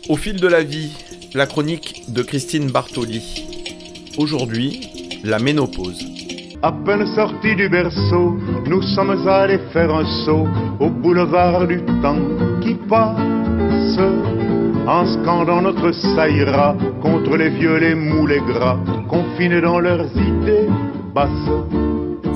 Au fil de la vie, la chronique de Christine Bartoli. Aujourd'hui, la ménopause. À peine sortis du berceau, nous sommes allés faire un saut au boulevard du temps qui passe, en scandant notre ça ira contre les vieux, les mous, les gras, confinés dans leurs idées basses.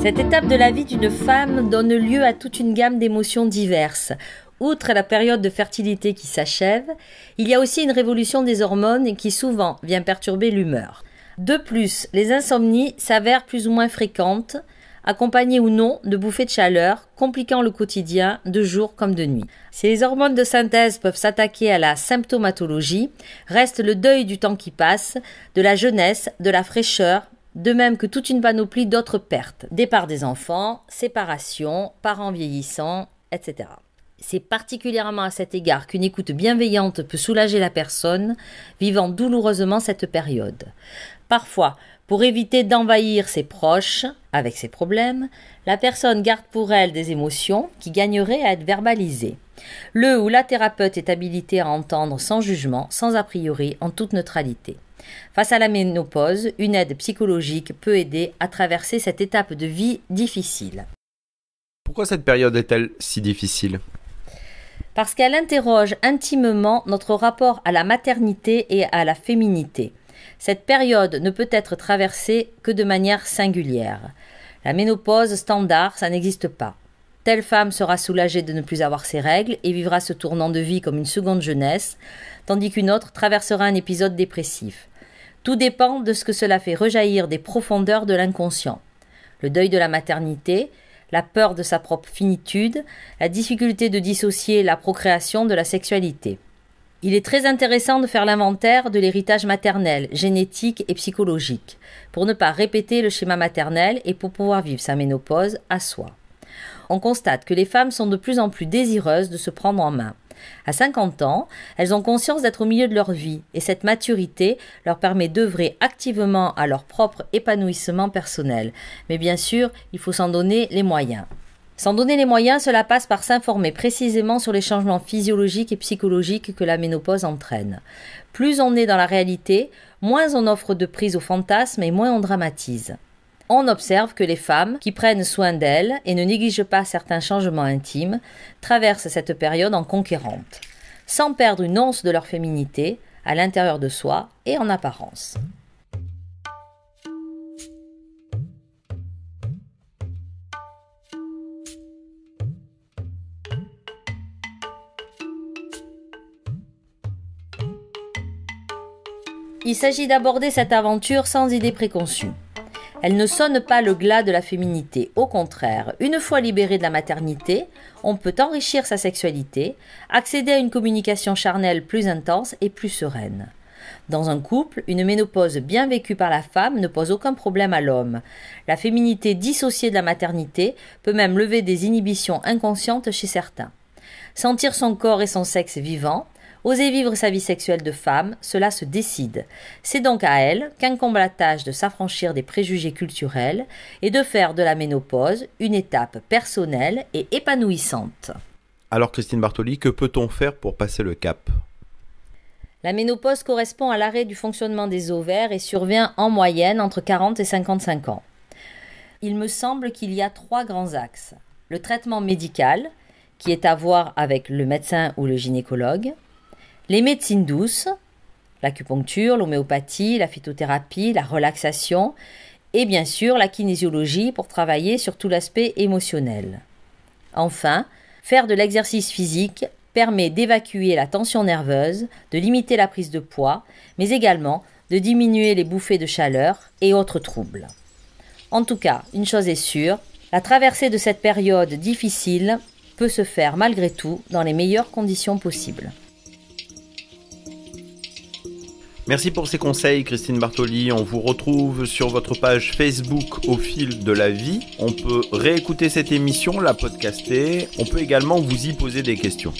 Cette étape de la vie d'une femme donne lieu à toute une gamme d'émotions diverses. Outre la période de fertilité qui s'achève, il y a aussi une révolution des hormones qui souvent vient perturber l'humeur. De plus, les insomnies s'avèrent plus ou moins fréquentes, accompagnées ou non de bouffées de chaleur, compliquant le quotidien de jour comme de nuit. Si les hormones de synthèse peuvent s'attaquer à la symptomatologie, reste le deuil du temps qui passe, de la jeunesse, de la fraîcheur, de même que toute une panoplie d'autres pertes. Départ des enfants, séparation, parents vieillissants, etc. C'est particulièrement à cet égard qu'une écoute bienveillante peut soulager la personne vivant douloureusement cette période. Parfois, pour éviter d'envahir ses proches avec ses problèmes, la personne garde pour elle des émotions qui gagneraient à être verbalisées. Le ou la thérapeute est habilité à entendre sans jugement, sans a priori, en toute neutralité. Face à la ménopause, une aide psychologique peut aider à traverser cette étape de vie difficile. Pourquoi cette période est-elle si difficile ? Parce qu'elle interroge intimement notre rapport à la maternité et à la féminité. Cette période ne peut être traversée que de manière singulière. La ménopause standard, ça n'existe pas. Telle femme sera soulagée de ne plus avoir ses règles et vivra ce tournant de vie comme une seconde jeunesse, tandis qu'une autre traversera un épisode dépressif. Tout dépend de ce que cela fait rejaillir des profondeurs de l'inconscient. Le deuil de la maternité, la peur de sa propre finitude, la difficulté de dissocier la procréation de la sexualité. Il est très intéressant de faire l'inventaire de l'héritage maternel, génétique et psychologique, pour ne pas répéter le schéma maternel et pour pouvoir vivre sa ménopause à soi. On constate que les femmes sont de plus en plus désireuses de se prendre en main. À 50 ans, elles ont conscience d'être au milieu de leur vie et cette maturité leur permet d'œuvrer activement à leur propre épanouissement personnel. Mais bien sûr, il faut s'en donner les moyens. S'en donner les moyens, cela passe par s'informer précisément sur les changements physiologiques et psychologiques que la ménopause entraîne. Plus on est dans la réalité, moins on offre de prise au fantasme et moins on dramatise. On observe que les femmes qui prennent soin d'elles et ne négligent pas certains changements intimes traversent cette période en conquérantes, sans perdre une once de leur féminité à l'intérieur de soi et en apparence. Il s'agit d'aborder cette aventure sans idée préconçue. Elle ne sonne pas le glas de la féminité. Au contraire, une fois libérée de la maternité, on peut enrichir sa sexualité, accéder à une communication charnelle plus intense et plus sereine. Dans un couple, une ménopause bien vécue par la femme ne pose aucun problème à l'homme. La féminité dissociée de la maternité peut même lever des inhibitions inconscientes chez certains. Sentir son corps et son sexe vivants, oser vivre sa vie sexuelle de femme, cela se décide. C'est donc à elle qu'incombe la tâche de s'affranchir des préjugés culturels et de faire de la ménopause une étape personnelle et épanouissante. Alors Christine Bartoli, que peut-on faire pour passer le cap ? La ménopause correspond à l'arrêt du fonctionnement des ovaires et survient en moyenne entre 40 et 55 ans. Il me semble qu'il y a 3 grands axes. Le traitement médical, qui est à voir avec le médecin ou le gynécologue. Les médecines douces, l'acupuncture, l'homéopathie, la phytothérapie, la relaxation et bien sûr la kinésiologie pour travailler sur tout l'aspect émotionnel. Enfin, faire de l'exercice physique permet d'évacuer la tension nerveuse, de limiter la prise de poids, mais également de diminuer les bouffées de chaleur et autres troubles. En tout cas, une chose est sûre, la traversée de cette période difficile peut se faire malgré tout dans les meilleures conditions possibles. Merci pour ces conseils, Christine Bartoli. On vous retrouve sur votre page Facebook Au fil de la vie. On peut réécouter cette émission, la podcaster. On peut également vous y poser des questions.